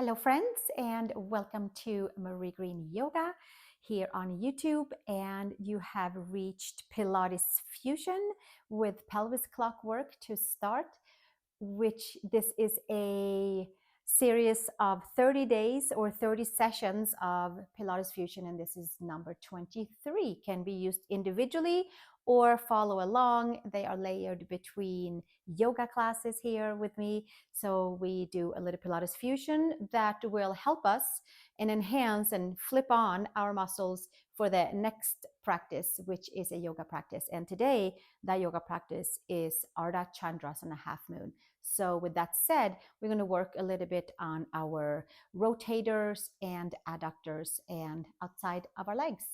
Hello friends, and welcome to Marie Green Yoga here on YouTube. And you have reached Pilates Fusion with Pelvic Clock work to start, which this is a series of 30 days or 30 sessions of Pilates Fusion, and this is number 23. Can be used individually or follow along. They are layered between yoga classes here with me. So we do a little Pilates Fusion that will help us and enhance and flip on our muscles for the next practice, which is a yoga practice. And today, that yoga practice is Ardha Chandrasana Half Moon. So with that said, we're going to work a little bit on our rotators and adductors and outside of our legs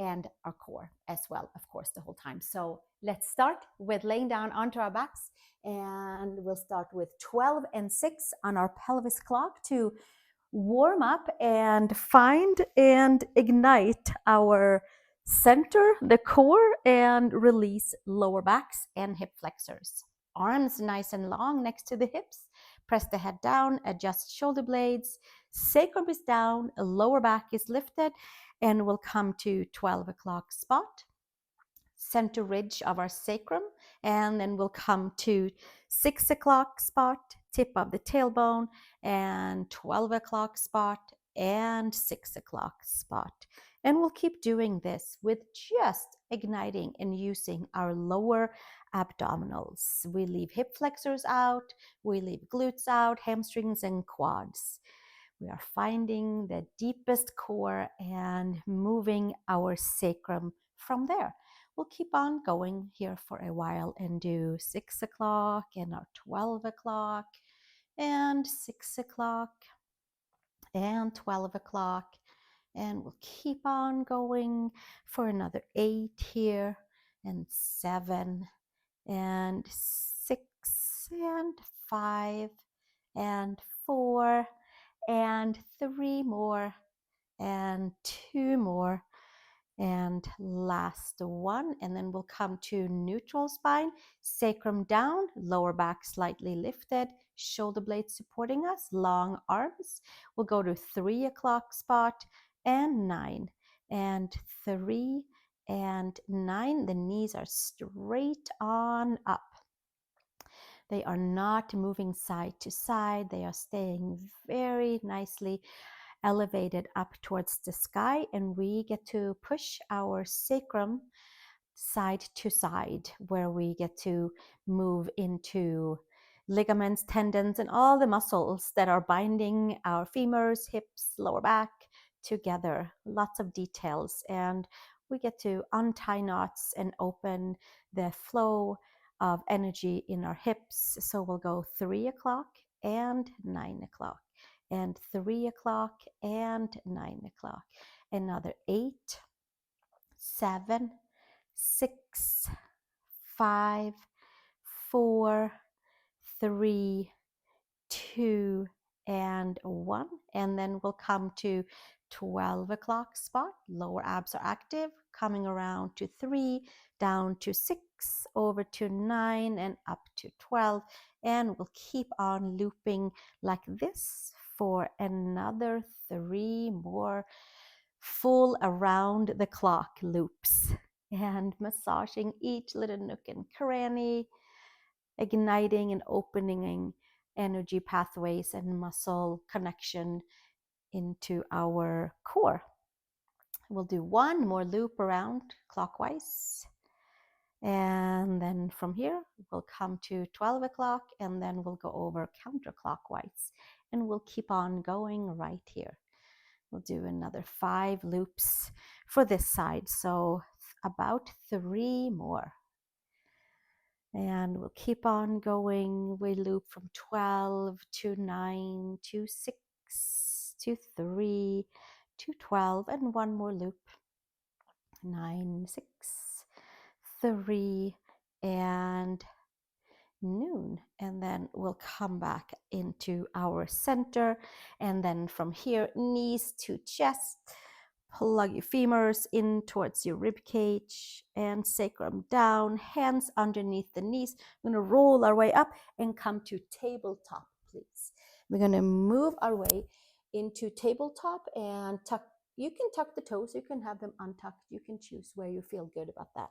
and our core as well, of course, the whole time. So let's start with laying down onto our backs, and we'll start with 12 and 6 on our pelvis clock to warm up and find and ignite our center, the core, and release lower backs and hip flexors. Arms nice and long next to the hips. Press the head down, adjust shoulder blades. Sacrum is down, lower back is lifted, and we'll come to 12 o'clock spot. Center ridge of our sacrum, and then we'll come to 6 o'clock spot, tip of the tailbone, and 12 o'clock spot, and 6 o'clock spot. And we'll keep doing this with just igniting and using our lower abdominals. We leave hip flexors out, we leave glutes out, hamstrings and quads. We are finding the deepest core and moving our sacrum from there. We'll keep on going here for a while and do 6 o'clock and our 12 o'clock and 6 o'clock and 12 o'clock. And we'll keep on going for another 8 here and 7 and 6 and 5 and 4 and 3 more and 2 more and last one. And then we'll come to neutral spine, sacrum down, lower back slightly lifted, shoulder blades supporting us, long arms. We'll go to 3 o'clock spot and 9 and 3 and 9. The knees are straight on up. They are not moving side to side. They are staying very nicely elevated up towards the sky, and we get to push our sacrum side to side, where we get to move into ligaments, tendons, and all the muscles that are binding our femurs, hips, lower back together. Lots of details, and we get to untie knots and open the flow of energy in our hips. So we'll go 3 o'clock and 9 o'clock and 3 o'clock and 9 o'clock. Another 8, 7, 6, 5, 4, 3, 2, and 1. And then we'll come to 12 o'clock spot. Lower abs are active, coming around to 3, down to 6, over to 9, and up to 12. And we'll keep on looping like this for another 3 more full around the clock loops, and massaging each little nook and cranny, igniting and opening energy pathways and muscle connection into our core. We'll do 1 more loop around clockwise, and then from here we'll come to 12 o'clock, and then we'll go over counterclockwise, and we'll keep on going right here. We'll do another 5 loops for this side, so about 3 more. And we'll keep on going. We loop from 12 to 9 to 6 to 3 to 12, and 1 more loop. 9, 6, 3, and noon. And then we'll come back into our center, and then from here, knees to chest. Plug your femurs in towards your rib cage and sacrum down, hands underneath the knees. We're going to roll our way up and come to tabletop, please. We're going to move our way into tabletop and tuck. You can tuck the toes, you can have them untucked, you can choose where you feel good about that.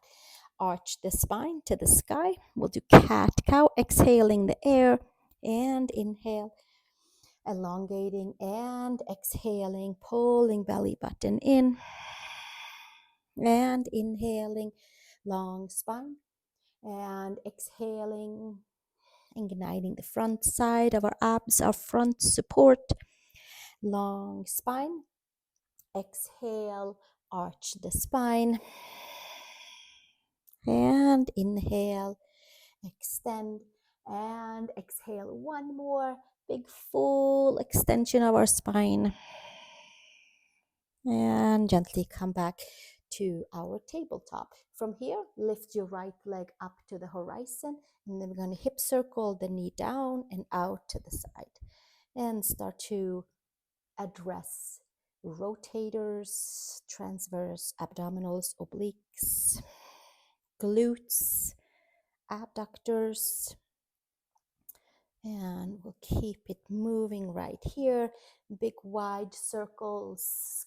Arch the spine to the sky. We'll do cat cow, exhaling the air and inhale, elongating and exhaling, pulling belly button in and inhaling, long spine, and exhaling, igniting the front side of our abs, our front support, long spine. Exhale, arch the spine, and inhale, extend, and exhale. One more big full extension of our spine, and gently come back to our tabletop. From here, lift your right leg up to the horizon, and then we're going to hip circle the knee down and out to the side, and start to address rotators, transverse abdominals, obliques, glutes, abductors, and we'll keep it moving right here. Big wide circles,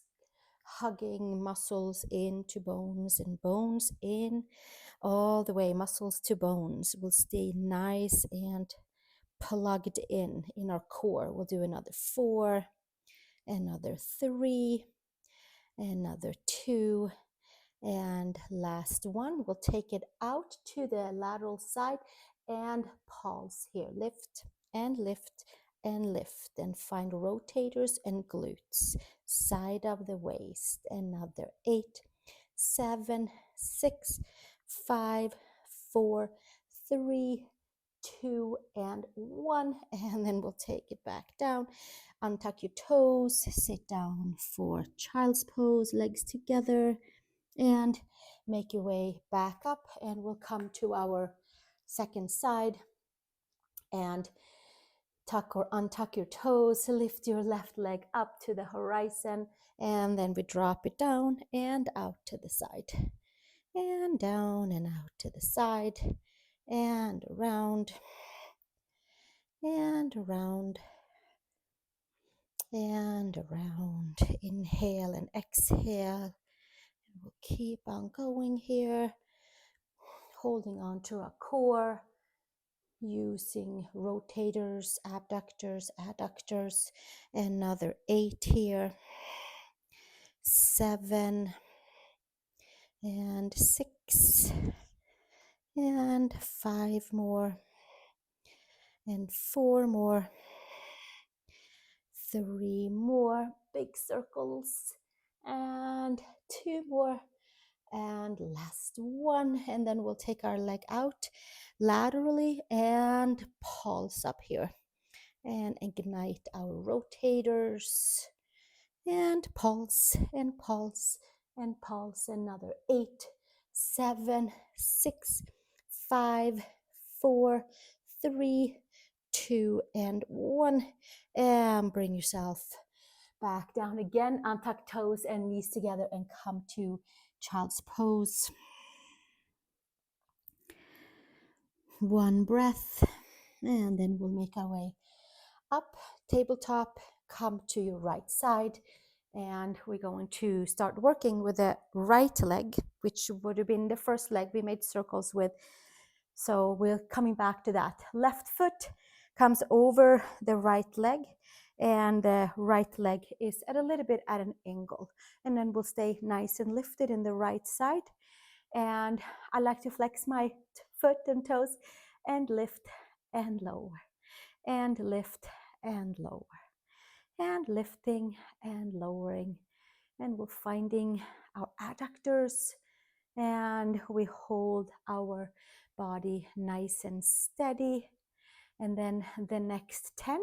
hugging muscles into bones and bones in, all the way, muscles to bones. Will stay nice and plugged in our core. We'll do another 4, another 3, another 2, and last one. We'll take it out to the lateral side and pulse here. Lift and lift and lift, and find rotators and glutes, side of the waist. Another 8, 7, 6, 5, 4, 3, 2, and 1. And then we'll take it back down. Untuck your toes, sit down for child's pose, legs together, and make your way back up. And we'll come to our second side and tuck or untuck your toes, lift your left leg up to the horizon, and then we drop it down and out to the side, and down and out to the side, and around and around and around. Inhale and exhale. And we'll keep on going here, holding on to our core, using rotators, abductors, adductors. Another 8 here, 7, and 6, and 5 more, and 4 more, 3 more, big circles, and 2 more, and last one. And then we'll take our leg out laterally and pulse up here and ignite our rotators, and pulse and pulse and pulse. Another 8, 7, 6, 5, 4, 3, 2, and 1. And bring yourself back down again. Untuck toes and knees together and come to child's pose. One breath, and then we'll make our way up, tabletop, come to your right side, and we're going to start working with the right leg, which would have been the first leg we made circles with. So we're coming back to that. Left foot comes over the right leg, and the right leg is at a little bit at an angle, and then we'll stay nice and lifted in the right side. And I like to flex my foot and toes and lift and lower, and lift and lower, and lifting and lowering. And we're finding our adductors, and we hold our body nice and steady. And then the next 10,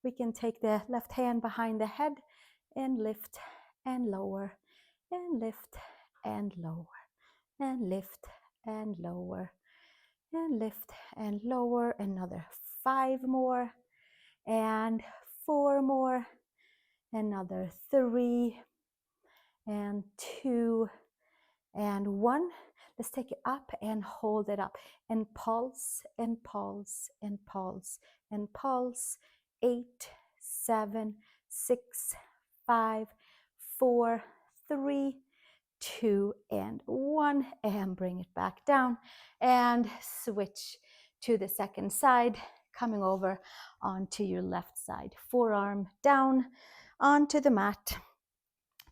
we can take the left hand behind the head and lift and lower, and lift and lower, and lift and lower, and lift and lower. Another 5 more, and 4 more, another 3, and 2, and 1. Let's take it up and hold it up, and pulse and pulse and pulse and pulse. 8, 7, 6, 5, 4, 3, 2, and 1, and bring it back down, and switch to the second side, coming over onto your left side. Forearm down onto the mat.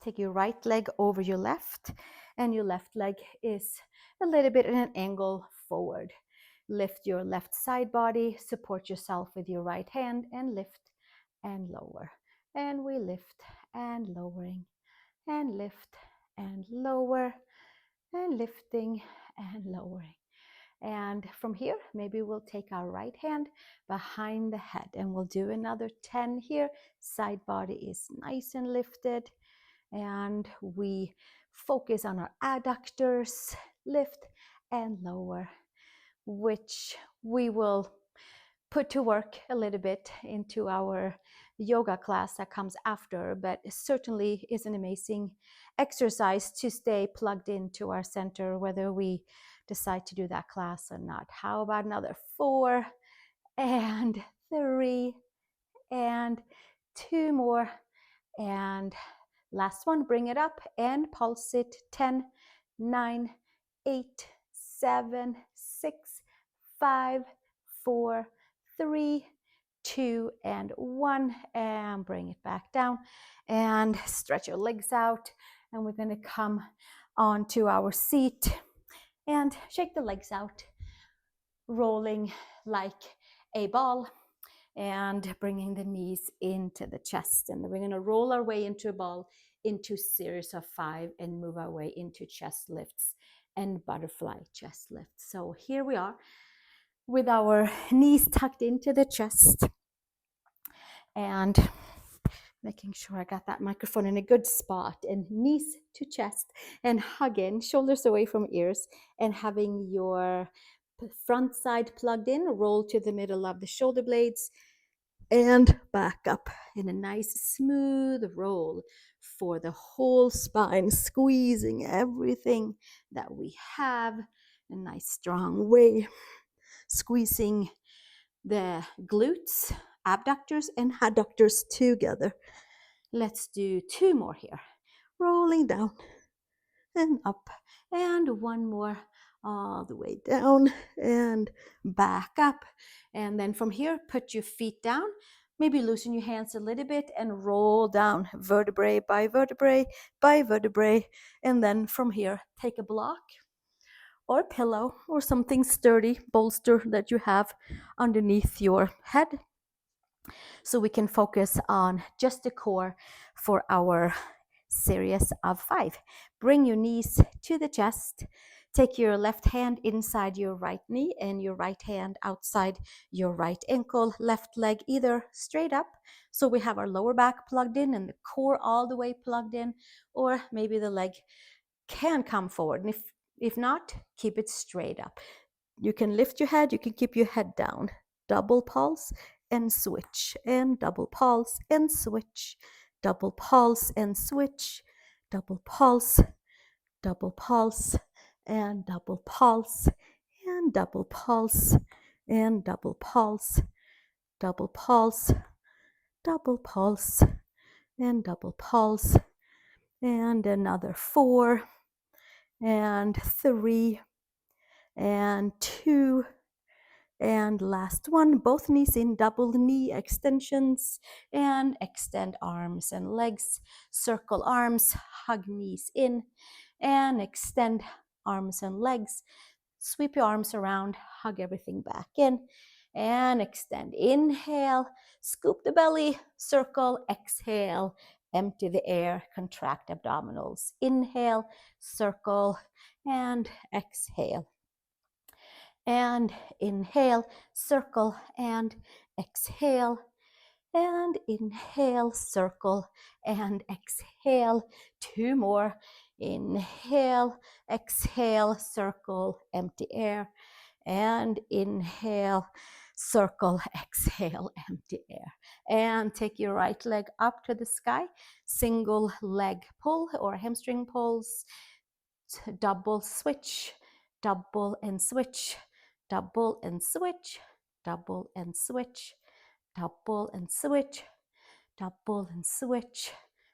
Take your right leg over your left, and your left leg is a little bit in an angle forward. Lift your left side body, support yourself with your right hand, and lift and lower. And we lift and lowering, and lift and lower, and lifting and lowering. And from here, maybe we'll take our right hand behind the head, and we'll do another 10 here. Side body is nice and lifted, and we focus on our adductors, lift and lower, which we will put to work a little bit into our yoga class that comes after, but it certainly is an amazing exercise to stay plugged into our center, whether we decide to do that class or not. How about another 4 and 3 and 2 more, and last one. Bring it up and pulse it. 10, 9, 8, 7, 6, 5, 4, 3, 2, and 1, and bring it back down, and stretch your legs out, and we're going to come onto our seat and shake the legs out, rolling like a ball, and bringing the knees into the chest. And then we're going to roll our way into a ball into series of 5 and move our way into chest lifts and butterfly chest lifts. So here we are with our knees tucked into the chest, and making sure I got that microphone in a good spot, and knees to chest, and hugging, shoulders away from ears, and having your front side plugged in, roll to the middle of the shoulder blades, and back up in a nice smooth roll for the whole spine, squeezing everything that we have, a nice strong way, squeezing the glutes, abductors, and adductors together. Let's do 2 more here. Rolling down and up, and 1 more, all the way down and back up. And then from here, put your feet down, maybe loosen your hands a little bit, and roll down vertebrae by vertebrae by vertebrae. And then from here, take a block or a pillow or something sturdy, bolster that you have underneath your head, so we can focus on just the core for our series of 5. Bring your knees to the chest. Take your left hand inside your right knee and your right hand outside your right ankle. Left leg either straight up, so we have our lower back plugged in and the core all the way plugged in, or maybe the leg can come forward. And if not, keep it straight up. You can lift your head, you can keep your head down. Double pulse and switch, and double pulse and switch, double pulse and switch, double pulse, double pulse, and double pulse, and double pulse, and double pulse, double pulse, double pulse, and double pulse, and another 4 and 3 and 2, and last one. Both knees in, double knee extensions, and extend arms and legs. Circle arms, hug knees in, and extend arms and legs. Sweep your arms around, hug everything back in, and extend. Inhale, scoop the belly, circle, exhale, empty the air, contract abdominals. Inhale, circle, and exhale. And inhale, circle, and exhale, and inhale, circle, and exhale. 2 more. Inhale, exhale, circle, empty air, and inhale, circle, exhale, empty air. And take your right leg up to the sky, single leg pull or hamstring pulls, double switch, double and switch, double and switch, double and switch, double and switch, double and switch,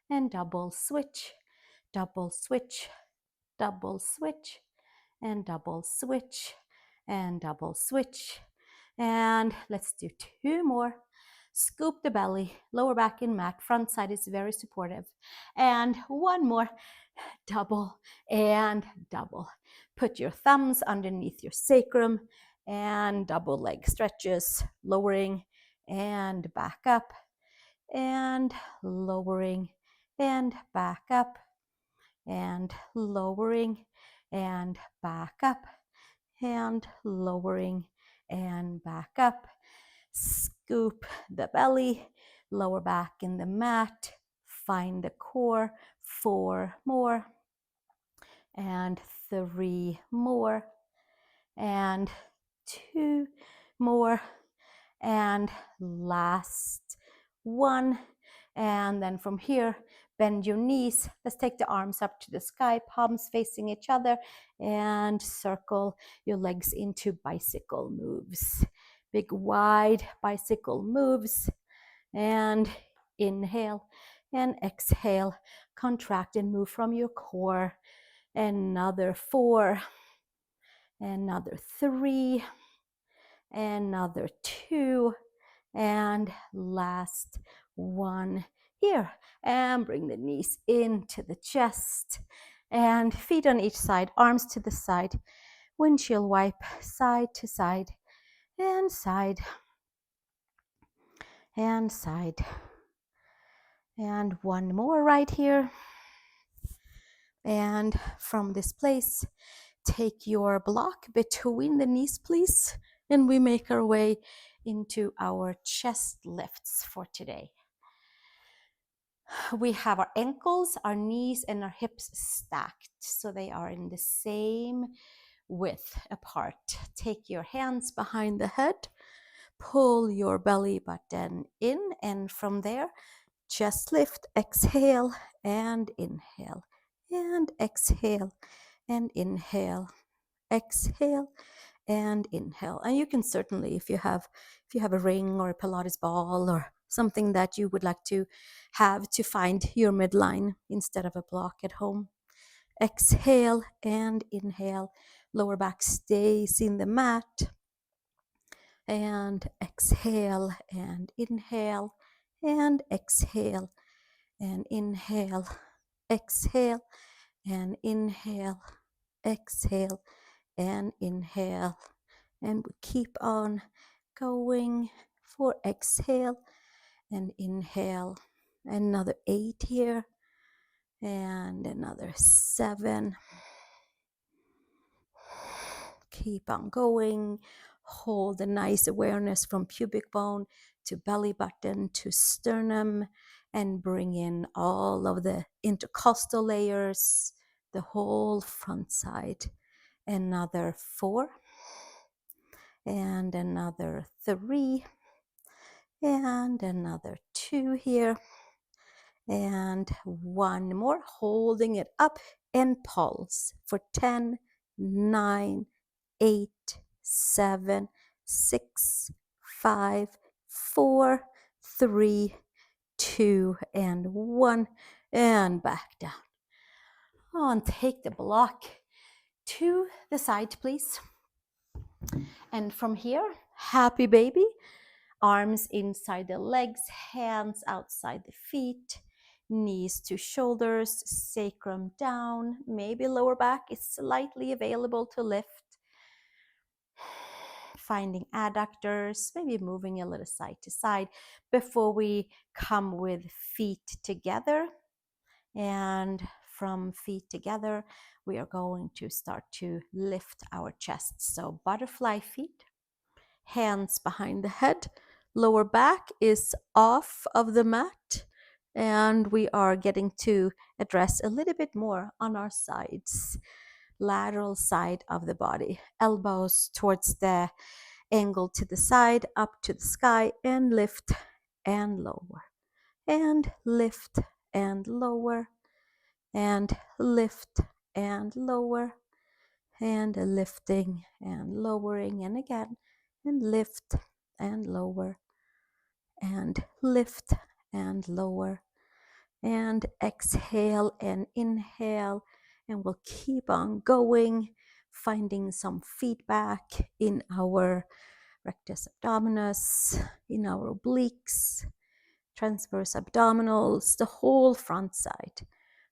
and double switch, double switch, double switch, and double switch, and double switch. And let's do 2 more. Scoop the belly, lower back in mat, front side is very supportive. And 1 more, double and double. Put your thumbs underneath your sacrum and double leg stretches, lowering and back up, and lowering and back up, and lowering and back up, and lowering and back up. Scoop the belly, lower back in the mat, find the core. 4 more, and 3 more, and 2 more, and last 1. And then from here, bend your knees. Let's take the arms up to the sky, palms facing each other, and circle your legs into bicycle moves. Big wide bicycle moves. And inhale and exhale. Contract and move from your core. Another 4, another 3, another 2, and last 1 here. And bring the knees into the chest, and feet on each side, arms to the side, windshield wipe, side to side, and side, and side. And 1 more right here. And from this place, take your block between the knees, please. And we make our way into our chest lifts for today. We have our ankles, our knees, and our hips stacked, so they are in the same width apart. Take your hands behind the head, pull your belly button in, and from there, chest lift, exhale, and inhale, and exhale, and inhale, exhale, and inhale. And you can certainly, if you have a ring or a Pilates ball or something that you would like to have to find your midline instead of a block at home. Exhale and inhale. Lower back stays in the mat. And exhale and inhale, and exhale and inhale, exhale and inhale, exhale and inhale. And we keep on going for exhale and inhale. Another 8 here, and another 7. Keep on going. Hold a nice awareness from pubic bone to belly button to sternum, and bring in all of the intercostal layers, the whole front side. Another 4, and another 3, and another 2 here, and 1 more, holding it up, and pulse for 10, 9, 8, 7, 6, 5, 4, 3, 2, and 1, and back down. Oh, and take the block to the side, please. And from here, happy baby. Arms inside the legs, hands outside the feet, knees to shoulders, sacrum down, maybe lower back is slightly available to lift. Finding adductors, maybe moving a little side to side before we come with feet together. And from feet together, we are going to start to lift our chest. So butterfly feet, hands behind the head, lower back is off of the mat, and we are getting to address a little bit more on our sides, lateral side of the body, elbows towards the angle to the side, up to the sky, and lift and lower, and lift and lower, and lift and lower, and lifting and lowering, and again, and lift and lower, and lift and lower, and exhale and inhale, and we'll keep on going, finding some feedback in our rectus abdominis, in our obliques, transverse abdominals, the whole front side.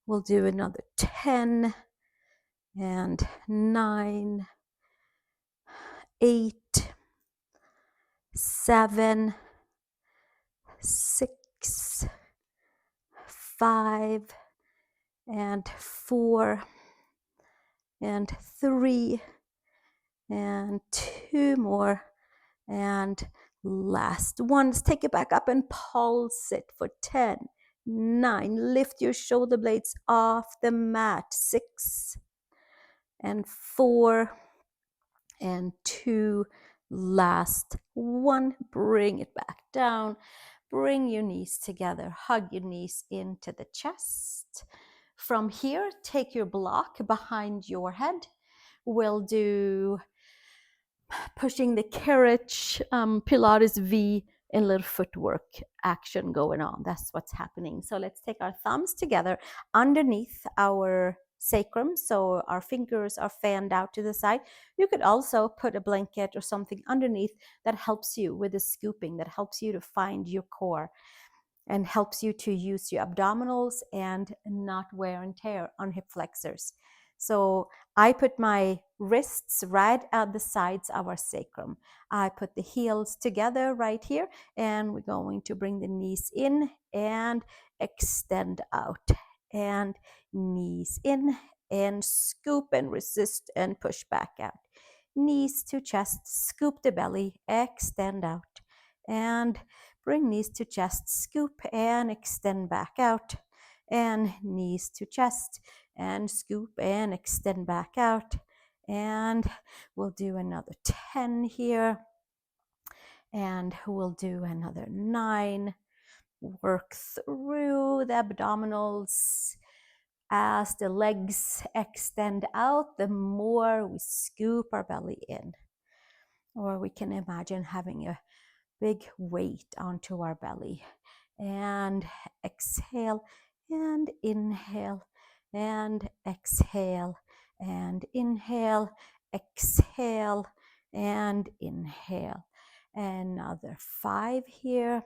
We'll do another 10 and 9, 8, 7, 6, 5, and 4, and 3, and 2 more, and last one. Let's take it back up and pulse it for 10, 9, lift your shoulder blades off the mat, 6, and 4, and 2, last one. Bring it back down. Bring your knees together. Hug your knees into the chest. From here, take your block behind your head. We'll do pushing the carriage, Pilates V, and little footwork action going on. That's what's happening. So let's take our thumbs together underneath our sacrum, so our fingers are fanned out to the side. You could also put a blanket or something underneath that helps you with the scooping, that helps you to find your core and helps you to use your abdominals and not wear and tear on hip flexors. So I put my wrists right at the sides of our sacrum. I put the heels together right here, and we're going to bring the knees in and extend out, and knees in and scoop and resist and push back out. Knees to chest, scoop the belly, extend out, and bring knees to chest, scoop and extend back out, and knees to chest and scoop and extend back out. And we'll do another 10 here, and we'll do another 9. Work through the abdominals. As the legs extend out, the more we scoop our belly in. Or we can imagine having a big weight onto our belly. And exhale and inhale and exhale and inhale, exhale and inhale. Another 5 here,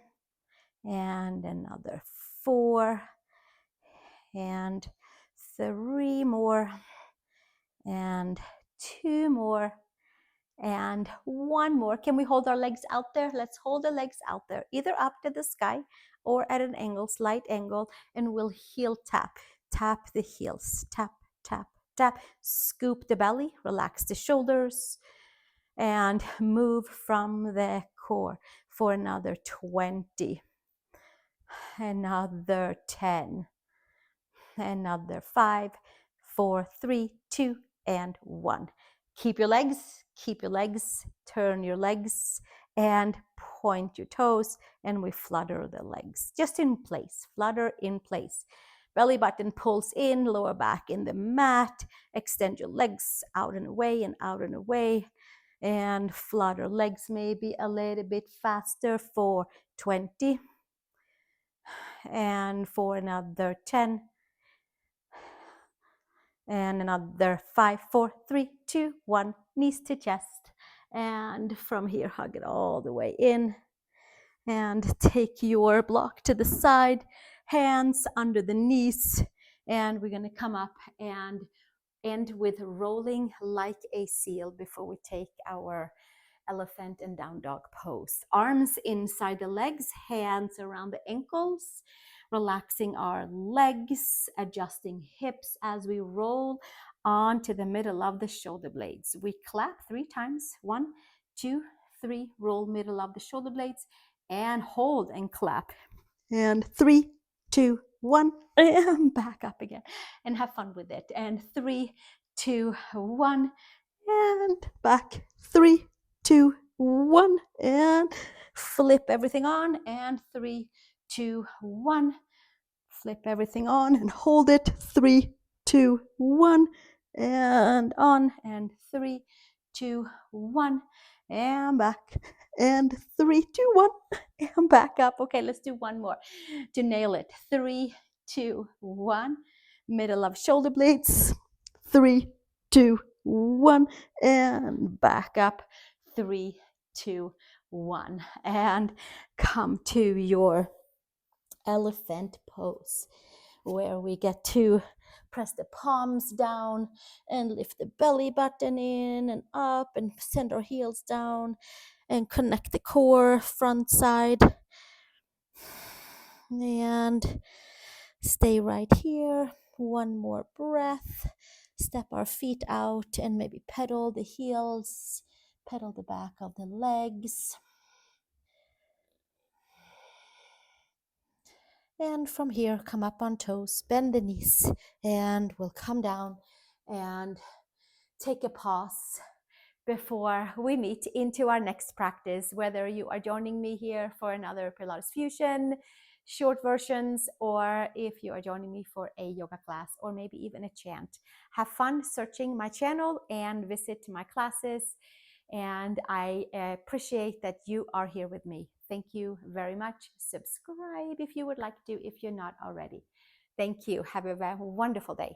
and another 4, and 3 more, and 2 more, and 1 more. Can we hold our legs out there? Let's hold the legs out there, either up to the sky or at an angle, slight angle, and we'll heel tap. Tap the heels, tap, tap, tap. Scoop the belly, relax the shoulders, and move from the core for another 20. Another 10. Another 5, 4, 3, 2, and 1. Keep your legs, turn your legs, and point your toes, and we flutter the legs. Just in place, flutter in place. Belly button pulls in, lower back in the mat. Extend your legs out and away and out and away. And flutter legs maybe a little bit faster for 20. And for another 10. And another 5, 4, 3, 2, 1, knees to chest. And from here, hug it all the way in. And take your block to the side, hands under the knees. And we're going to come up and end with rolling like a seal before we take our elephant and down dog pose. Arms inside the legs, hands around the ankles, relaxing our legs, adjusting hips as we roll onto the middle of the shoulder blades. We clap 3 times. 1, 2, 3, roll middle of the shoulder blades, and hold and clap. And 3, 2, 1, and back up again. And have fun with it. And 3, 2, 1, and back. 3, 2, 1, and flip everything on. And 3, 2, 1, flip everything on and hold it. 3, 2, 1, and on. And 3, 2, 1, and back. and 3, 2, 1, and back up. Okay, let's do one more to nail it. 3, 2, 1, middle of shoulder blades. 3, 2, 1, and back up. 3, 2, 1, and come to your elephant pose, where we get to press the palms down and lift the belly button in and up and send our heels down and connect the core front side, and stay right here. One more breath. Step our feet out and maybe pedal the heels, pedal the back of the legs. And from here, come up on toes, bend the knees, and we'll come down and take a pause before we meet into our next practice, whether you are joining me here for another Pilates Fusion short versions, or if you are joining me for a yoga class, or maybe even a chant. Have fun searching my channel and visit my classes. And I appreciate that you are here with me. Thank you very much. Subscribe if you would like to, if you're not already. Thank you. Have a wonderful day.